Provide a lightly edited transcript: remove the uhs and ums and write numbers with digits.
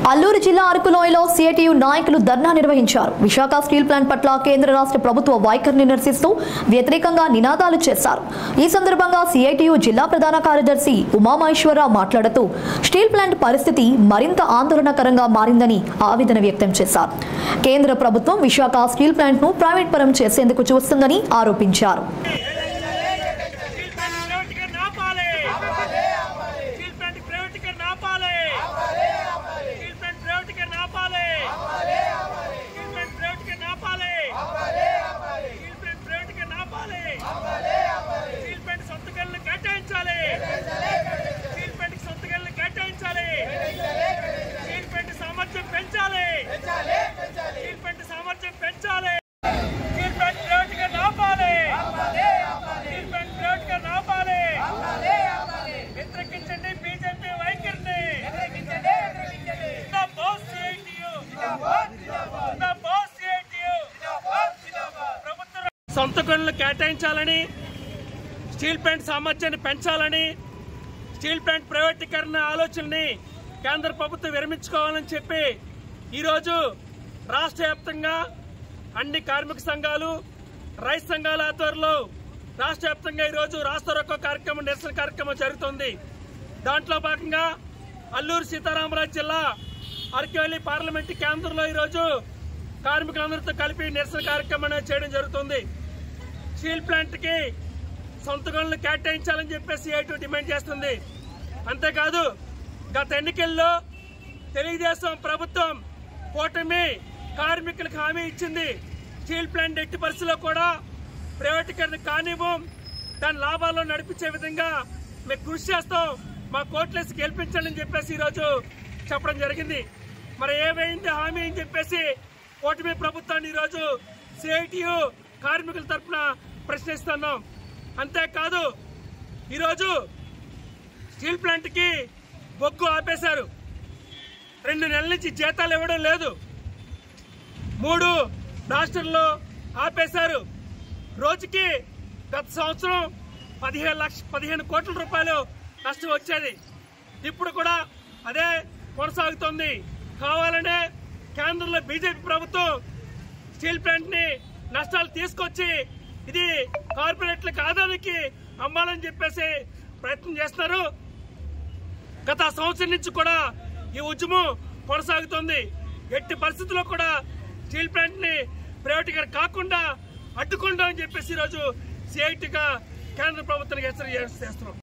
అల్లూరు జిల్లా అరకులోయలో సిఐటియు నాయకులు ధర్నా నిర్వహించారు. విశాఖ స్టీల్ ప్లాంట్ పట్ల కేంద్ర రాష్ట్ర ప్రభుత్వ వైఖరిని నిరసిస్తూ వ్యతిరేకంగా నినాదాలు చేశారు. ఈ సందర్భంగా సిఐటియు జిల్లా ప్రధాన కార్యదర్శి ఉమామహేశ్వరరావు మాట్లాడుతూ స్టీల్ ప్లాంట్ పరిస్థితి మరింత ఆందోళనకరంగా మారిందని ఆవేదన వ్యక్తం చేశారు. కేంద్ర ప్రభుత్వం విశాఖ స్టీల్ ప్లాంట్ ను ప్రైవేట్ పరం చేసేందుకు చూస్తుందని ఆరోపించారు. సొంత గనులు కేటాయించాలని, స్టీల్ ప్లాంట్ సామర్థ్యాన్ని పెంచాలని, స్టీల్ ప్లాంట్ ప్రైవేటీకరణ ఆలోచనని కేంద్ర ప్రభుత్వం విరమించుకోవాలని చెప్పి ఈరోజు రాష్ట్ర వ్యాప్తంగా అన్ని కార్మిక సంఘాలు, రైతు సంఘాల ఆధ్వర్యంలో రాష్ట్ర వ్యాప్తంగా ఈరోజు రాష్ట్ర రోకో కార్యక్రమం, నిరసన కార్యక్రమం జరుగుతుంది. దాంట్లో భాగంగా అల్లూరు సీతారామరాజు జిల్లా అరకులోయ పార్లమెంటు కేంద్రంలో ఈరోజు కార్మికులందరితో కలిపి నిరసన కార్యక్రమం చేయడం జరుగుతుంది. స్టీల్ ప్లాంట్ కి సొంత గనులు కేటాయించాలని చెప్పేసి సిఐటియు డిమాండ్ చేస్తుంది. అంతేకాదు, గత ఎన్నికల్లో తెలుగుదేశం ప్రభుత్వం కూటమి కార్మికులకు హామీ ఇచ్చింది. స్టీల్ ప్లాంట్ ఎట్టి పరిస్థితుల్లో కూడా ప్రైవేటీకరణ కానివ్వం, దాని లాభాల్లో నడిపించే విధంగా మేము కృషి చేస్తాం, మా కోట్లేసి గెలిపించాలని చెప్పేసి ఈరోజు చెప్పడం జరిగింది. మరి ఏమైంది హామీ అని చెప్పేసి కూటమి ప్రభుత్వాన్ని ఈరోజు సిఐటియు కార్మికుల తరఫున ప్రశ్నిస్తున్నాం. అంతేకాదు, ఈరోజు స్టీల్ ప్లాంట్ కి బొగ్గు ఆపేశారు. 2 నెలల నుంచి జీతాలు ఇవ్వడం లేదు. 3 రాష్ట్రాల్లో ఆపేశారు. రోజుకి గత సంవత్సరం 15 కోట్ల రూపాయలు నష్టం వచ్చేది. ఇప్పుడు కూడా అదే కొనసాగుతోంది. కావాలనే కేంద్రంలో బీజేపీ ప్రభుత్వం స్టీల్ ప్లాంట్ ని నష్టాలు తీసుకొచ్చి ఇది కార్పొరేట్లకు ఆదాయానికి అమ్మాలని చెప్పేసి ప్రయత్నం చేస్తున్నారు. గత సంవత్సరం నుంచి కూడా ఈ ఉద్యమం కొనసాగుతోంది. ఎట్టి పరిస్థితుల్లో కూడా స్టీల్ ప్లాంట్ ని ప్రైవేటీకరణ కాకుండా అడ్డుకుంటామని చెప్పేసి ఈరోజు సిఐటిగా కేంద్ర ప్రభుత్వానికి హెచ్చరిక చేస్తున్నాం.